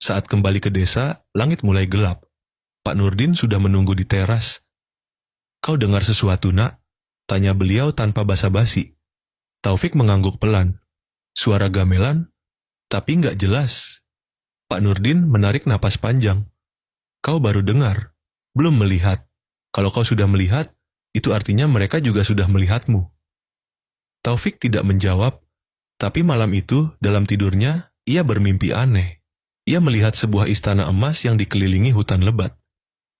Saat kembali ke desa, langit mulai gelap. Pak Nurdin sudah menunggu di teras. "Kau dengar sesuatu, Nak?" tanya beliau tanpa basa-basi. Taufik mengangguk pelan. Suara gamelan, tapi nggak jelas. Pak Nurdin menarik napas panjang. "Kau baru dengar, belum melihat. Kalau kau sudah melihat, itu artinya mereka juga sudah melihatmu." Taufik tidak menjawab, tapi malam itu, dalam tidurnya, ia bermimpi aneh. Ia melihat sebuah istana emas yang dikelilingi hutan lebat.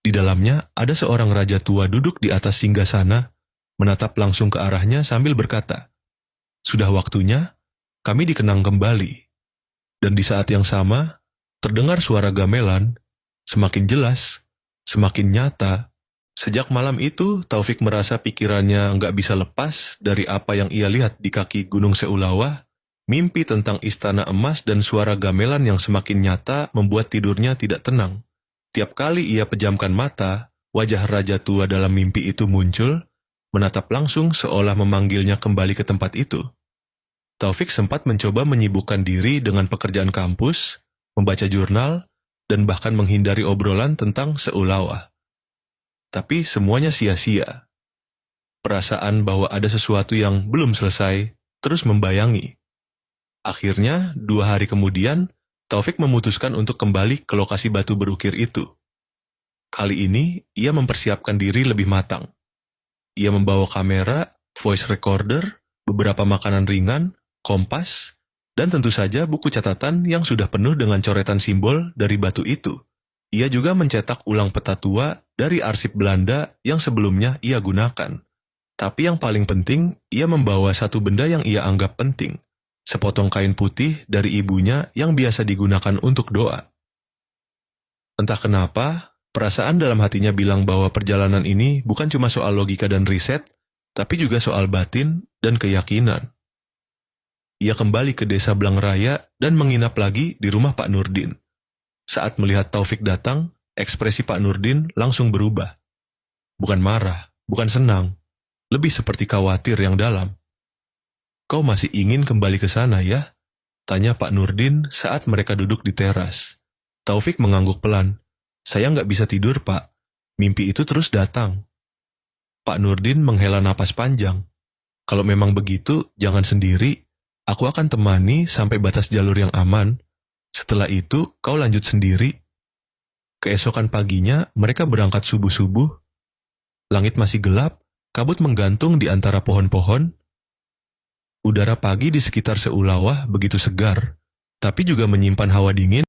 Di dalamnya ada seorang raja tua duduk di atas singgasana, menatap langsung ke arahnya sambil berkata, "Sudah waktunya, kami dikenang kembali." Dan di saat yang sama, terdengar suara gamelan, semakin jelas, semakin nyata. Sejak malam itu, Taufik merasa pikirannya nggak bisa lepas dari apa yang ia lihat di kaki Gunung Seulawah. Mimpi tentang istana emas dan suara gamelan yang semakin nyata membuat tidurnya tidak tenang. Tiap kali ia pejamkan mata, wajah raja tua dalam mimpi itu muncul, menatap langsung seolah memanggilnya kembali ke tempat itu. Taufik sempat mencoba menyibukkan diri dengan pekerjaan kampus, membaca jurnal, dan bahkan menghindari obrolan tentang Seulawah. Tapi semuanya sia-sia. Perasaan bahwa ada sesuatu yang belum selesai terus membayangi. Akhirnya, 2 hari kemudian, Taufik memutuskan untuk kembali ke lokasi batu berukir itu. Kali ini, ia mempersiapkan diri lebih matang. Ia membawa kamera, voice recorder, beberapa makanan ringan, kompas, dan tentu saja buku catatan yang sudah penuh dengan coretan simbol dari batu itu. Ia juga mencetak ulang peta tua dari arsip Belanda yang sebelumnya ia gunakan. Tapi yang paling penting, ia membawa satu benda yang ia anggap penting. Sepotong kain putih dari ibunya yang biasa digunakan untuk doa. Entah kenapa, perasaan dalam hatinya bilang bahwa perjalanan ini bukan cuma soal logika dan riset, tapi juga soal batin dan keyakinan. Ia kembali ke desa Blangraya dan menginap lagi di rumah Pak Nurdin. Saat melihat Taufik datang, ekspresi Pak Nurdin langsung berubah. Bukan marah, bukan senang, lebih seperti khawatir yang dalam. "Kau masih ingin kembali ke sana ya?" tanya Pak Nurdin saat mereka duduk di teras. Taufik mengangguk pelan. "Saya nggak bisa tidur, Pak. Mimpi itu terus datang." Pak Nurdin menghela napas panjang. "Kalau memang begitu, jangan sendiri. Aku akan temani sampai batas jalur yang aman. Setelah itu, kau lanjut sendiri." Keesokan paginya, mereka berangkat subuh-subuh. Langit masih gelap, kabut menggantung di antara pohon-pohon. Udara pagi di sekitar Seulawah begitu segar, tapi juga menyimpan hawa dingin